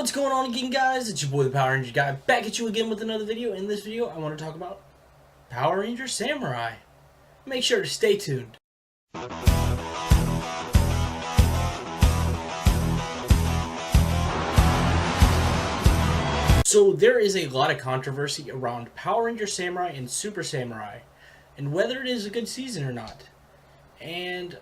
What's going on again, guys? It's your boy the Power Ranger guy, back at you again with another video. In this video I want to talk about Power Ranger Samurai. Make sure to stay tuned. So there is a lot of controversy around Power Ranger Samurai and Super Samurai and whether it is a good season or not. And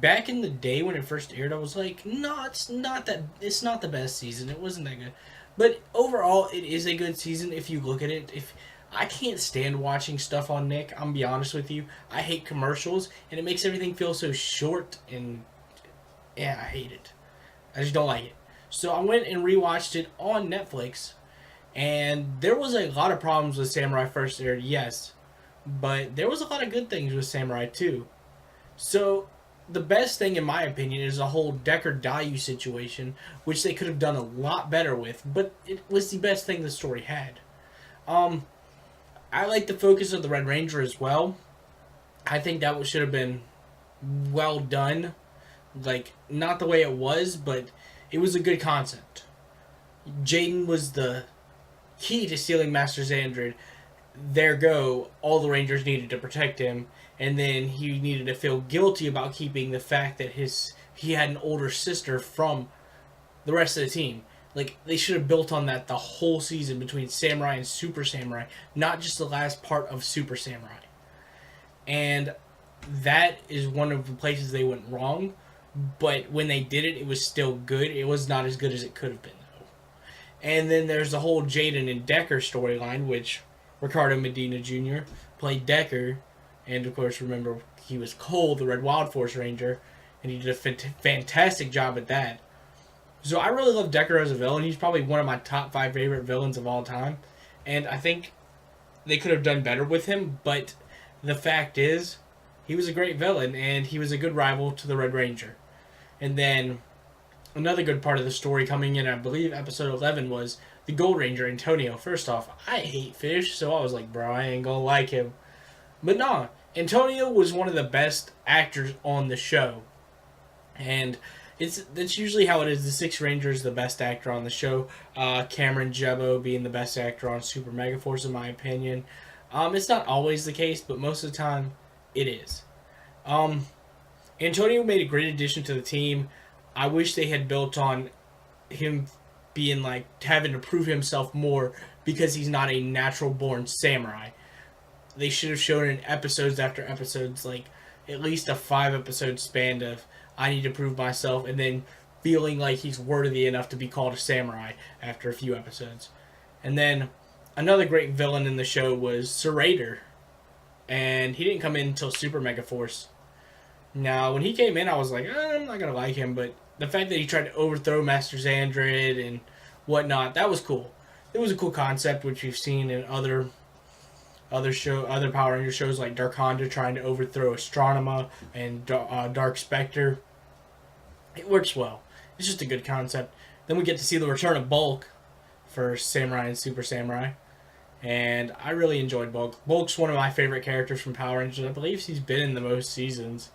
back in the day when it first aired, I was like, no, it's not the best season. It wasn't that good. But overall, it is a good season if you look at it. If I can't stand watching stuff on Nick, I'm gonna be honest with you. I hate commercials, and it makes everything feel so short, and yeah, I hate it. I just don't like it. So I went and rewatched it on Netflix, and there was a lot of problems with Samurai first aired, yes. But there was a lot of good things with Samurai too. So the best thing, in my opinion, is the whole Decker-Dayu situation, which they could have done a lot better with, but it was the best thing the story had. I like the focus of the Red Ranger as well. I think that should have been well done. Like, not the way it was, but it was a good concept. Jaden was the key to stealing Master Xandred. There go, all the Rangers needed to protect him, and then he needed to feel guilty about keeping the fact that he had an older sister from the rest of the team. Like, they should have built on that the whole season between Samurai and Super Samurai, not just the last part of Super Samurai. And that is one of the places they went wrong, but when they did it, it was still good. It was not as good as it could have been, though. And then there's the whole Jaden and Decker storyline, which Ricardo Medina Jr. played Decker, and of course, remember, he was Cole, the Red Wild Force Ranger, and he did a fantastic job at that. So I really love Decker as a villain. He's probably one of my top 5 favorite villains of all time, and I think they could have done better with him, but the fact is, he was a great villain, and he was a good rival to the Red Ranger. And then, another good part of the story coming in, I believe, episode 11 was the Gold Ranger, Antonio. First off, I hate fish, so I was like, bro, I ain't gonna like him. But nah, Antonio was one of the best actors on the show. And that's usually how it is. The Sixth Ranger is the best actor on the show. Cameron Jebbo being the best actor on Super Mega Force, in my opinion. It's not always the case, but most of the time, it is. Antonio made a great addition to the team. I wish they had built on him being like having to prove himself more because he's not a natural born samurai. They should have shown in episodes after episodes, like at least a 5-episode span of I need to prove myself, and then feeling like he's worthy enough to be called a samurai after a few episodes. And then another great villain in the show was Sir Raider, and he didn't come in until Super Mega Force. Now, when he came in, I was like, I'm not gonna like him, but the fact that he tried to overthrow Master Xandred and whatnot, that was cool. It was a cool concept, which we've seen in other Power Ranger shows, like Dark Honda trying to overthrow Astronema and Dark Spectre. It works well. It's just a good concept. Then we get to see the return of Bulk for Samurai and Super Samurai, and I really enjoyed Bulk. Bulk's one of my favorite characters from Power Rangers. I believe he's been in the most seasons.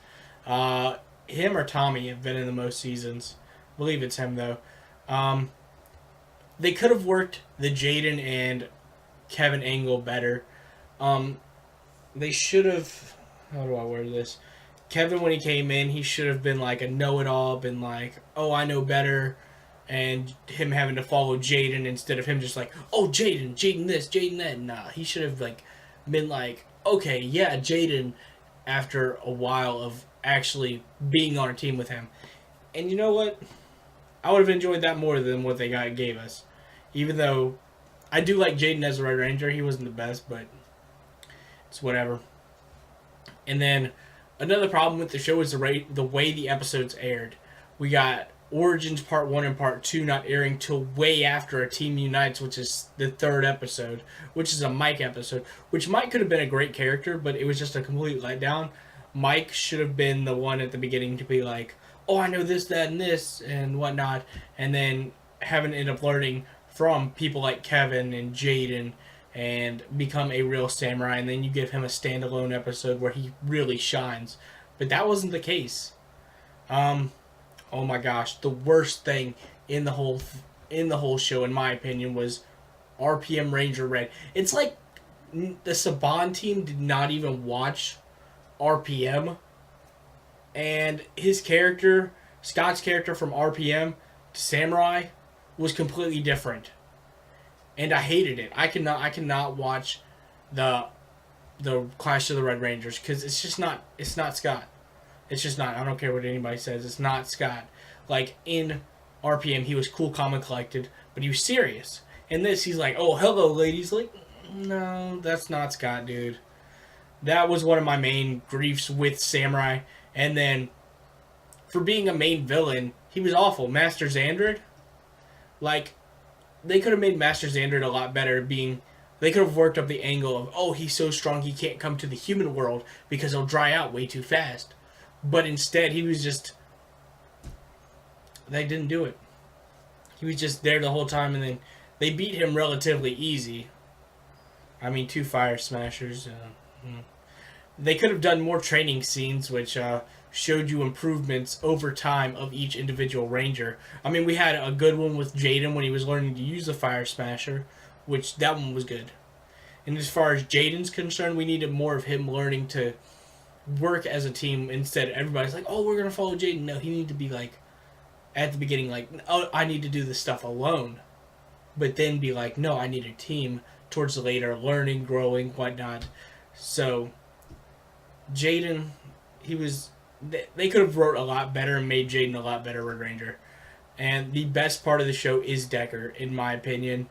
Him or Tommy have been in the most seasons. I believe it's him, though. They could have worked the Jaden and Kevin angle better. They should have... How do I word this? Kevin, when he came in, he should have been like a know-it-all, been like, oh, I know better, and him having to follow Jaden instead of him just like, oh, Jaden this, Jaden that. Nah, he should have like been like, okay, yeah, Jaden, after a while of actually being on a team with him. And you know what? I would have enjoyed that more than what they gave us. Even though I do like Jaden as a Red Ranger. He wasn't the best, but it's whatever. And then another problem with the show is the way the episodes aired. We got Origins Part 1 and Part 2 not airing till way after a team unites, which is the 3rd episode, which is a Mike episode, which Mike could have been a great character, but it was just a complete letdown. Mike should have been the one at the beginning to be like, oh, I know this, that, and this, and whatnot, and then having to end up learning from people like Kevin and Jaden and become a real samurai, and then you give him a standalone episode where he really shines. But that wasn't the case. Oh my gosh, the worst thing in the whole in the whole show, in my opinion, was RPM Ranger Red. It's like the Saban team did not even watch RPM, and his character, Scott's character from RPM to Samurai, was completely different, and I hated it. I cannot watch the Clash of the Red Rangers because it's not Scott. It's just not. I don't care what anybody says. It's not Scott. Like in RPM, he was cool, calm, and collected, but he was serious. In this, he's like, "Oh, hello, ladies." Like, no, that's not Scott, dude. That was one of my main griefs with Samurai. And then, for being a main villain, he was awful. Master Xandred, like, they could have made Master Xandred a lot better. They could have worked up the angle of, oh, he's so strong he can't come to the human world because he'll dry out way too fast. But instead, he was just... They didn't do it. He was just there the whole time, and then they beat him relatively easy. I mean, 2 Fire Smashers. They could have done more training scenes, which showed you improvements over time of each individual ranger. I mean, we had a good one with Jaden when he was learning to use the Fire Smasher, which that one was good. And as far as Jaden's concerned, we needed more of him learning to work as a team instead of everybody's like, oh, we're going to follow Jaden. No, he needed to be like, at the beginning, like, oh, I need to do this stuff alone. But then be like, no, I need a team towards the later, learning, growing, whatnot. So, Jaden, they could have wrote a lot better and made Jaden a lot better Red Ranger. And the best part of the show is Decker, in my opinion.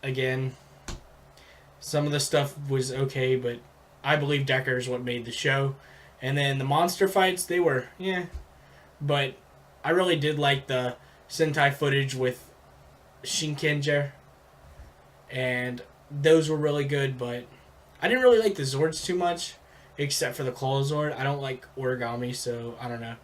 Again, some of the stuff was okay, but I believe Decker is what made the show. And then the monster fights, they were, yeah. But I really did like the Sentai footage with Shinkenger. And those were really good, but I didn't really like the Zords too much, except for the Claw Zord. I don't like Origami, so I don't know.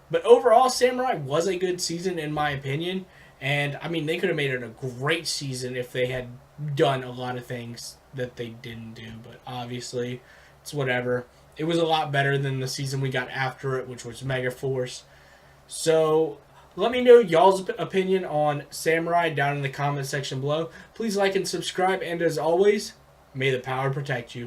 But overall, Samurai was a good season, in my opinion. And, I mean, they could have made it a great season if they had done a lot of things that they didn't do. But obviously, it's whatever. It was a lot better than the season we got after it, which was Mega Force. So, let me know y'all's opinion on Samurai down in the comment section below. Please like and subscribe. And as always, may the power protect you.